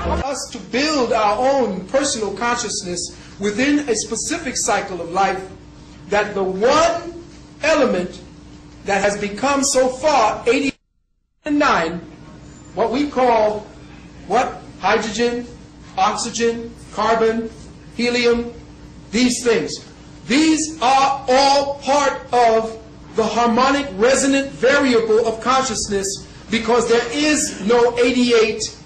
For us to build our own personal consciousness within a specific cycle of life, that the one element that has become so far 89, what we call hydrogen, oxygen, carbon, helium, these things. These are all part of the harmonic resonant variable of consciousness, because there is no 88,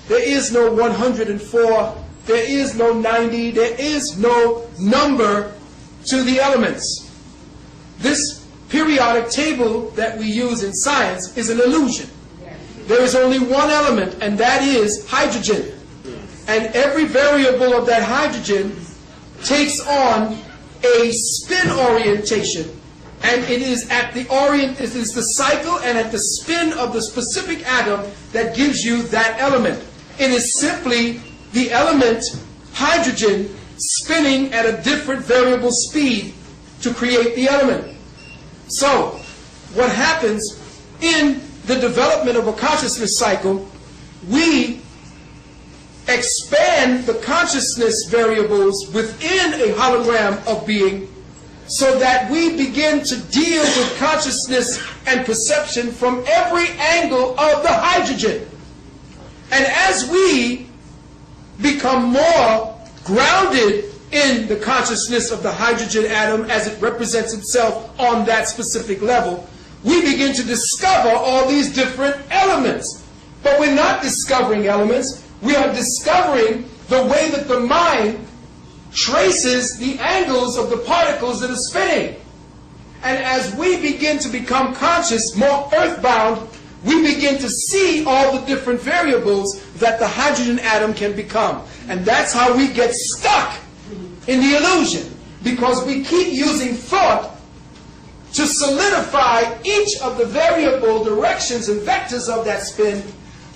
there is no 104, there is no 90, there is no number to the elements. This periodic table that we use in science is an illusion. There is only one element, and that is hydrogen. And every variable of that hydrogen takes on a spin orientation. And it is at the it is the cycle and at the spin of the specific atom that gives you that element. It is simply the element hydrogen spinning at a different variable speed to create the element. So, what happens in the development of a consciousness cycle, we expand the consciousness variables within a hologram of being, so that we begin to deal with consciousness and perception from every angle of the hydrogen. And as we become more grounded in the consciousness of the hydrogen atom as it represents itself on that specific level, we begin to discover all these different elements. But we're not discovering elements, we are discovering the way that the mind traces the angles of the particles that are spinning. And as we begin to become conscious, more earthbound, we begin to see all the different variables that the hydrogen atom can become. And that's how we get stuck in the illusion, because we keep using thought to solidify each of the variable directions and vectors of that spin.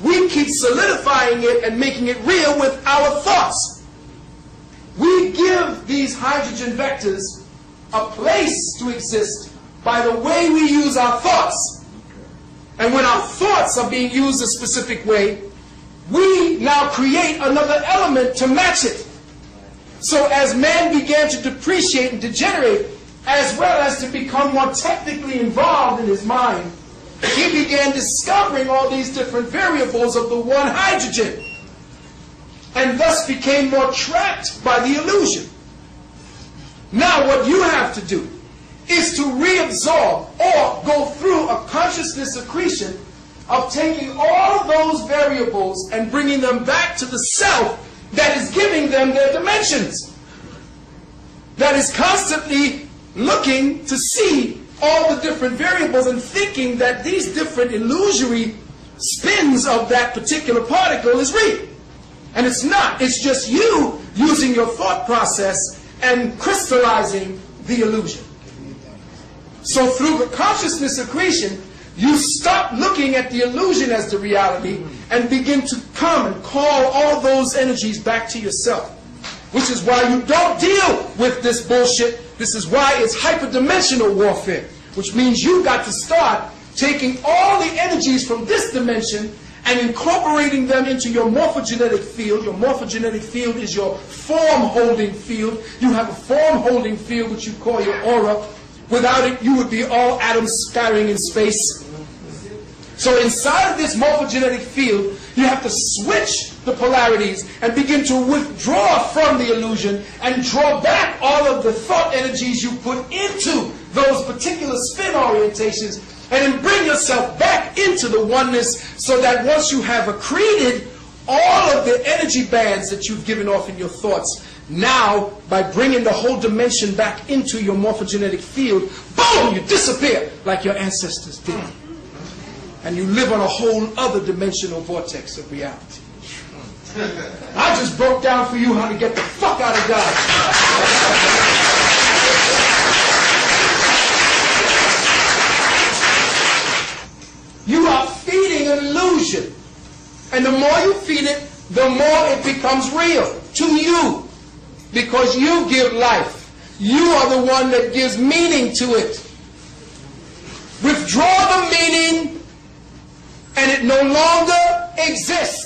We keep solidifying it and making it real with our thoughts. We give these hydrogen vectors a place to exist by the way we use our thoughts. And when our thoughts are being used a specific way, we now create another element to match it. So as man began to depreciate and degenerate, as well as to become more technically involved in his mind, he began discovering all these different variables of the one hydrogen, and thus became more trapped by the illusion. Now what you have to do is to reabsorb or go through a consciousness accretion of taking all of those variables and bringing them back to the self that is giving them their dimensions, that is constantly looking to see all the different variables and thinking that these different illusory spins of that particular particle is real. And it's not. It's just you using your thought process and crystallizing the illusion. So through the consciousness accretion, you stop looking at the illusion as the reality and begin to come and call all those energies back to yourself. Which is why you don't deal with this bullshit. This is why it's hyperdimensional warfare. Which means you got to start taking all the energies from this dimension and incorporating them into your morphogenetic field. Your morphogenetic field is your form-holding field. You have a form-holding field which you call your aura. Without it, you would be all atoms scattering in space. So inside of this morphogenetic field, you have to switch the polarities and begin to withdraw from the illusion and draw back all of the thought energies you put into those particular spin orientations, and then bring yourself back into the oneness, so that once you have accreted all of the energy bands that you've given off in your thoughts, now by bringing the whole dimension back into your morphogenetic field, boom, you disappear like your ancestors did. And you live on a whole other dimensional vortex of reality. I just broke down for you how to get the fuck out of Dodge. You are feeding an illusion. And the more you feed it, the more it becomes real to you. Because you give life. You are the one that gives meaning to it. Withdraw the meaning, and it no longer exists.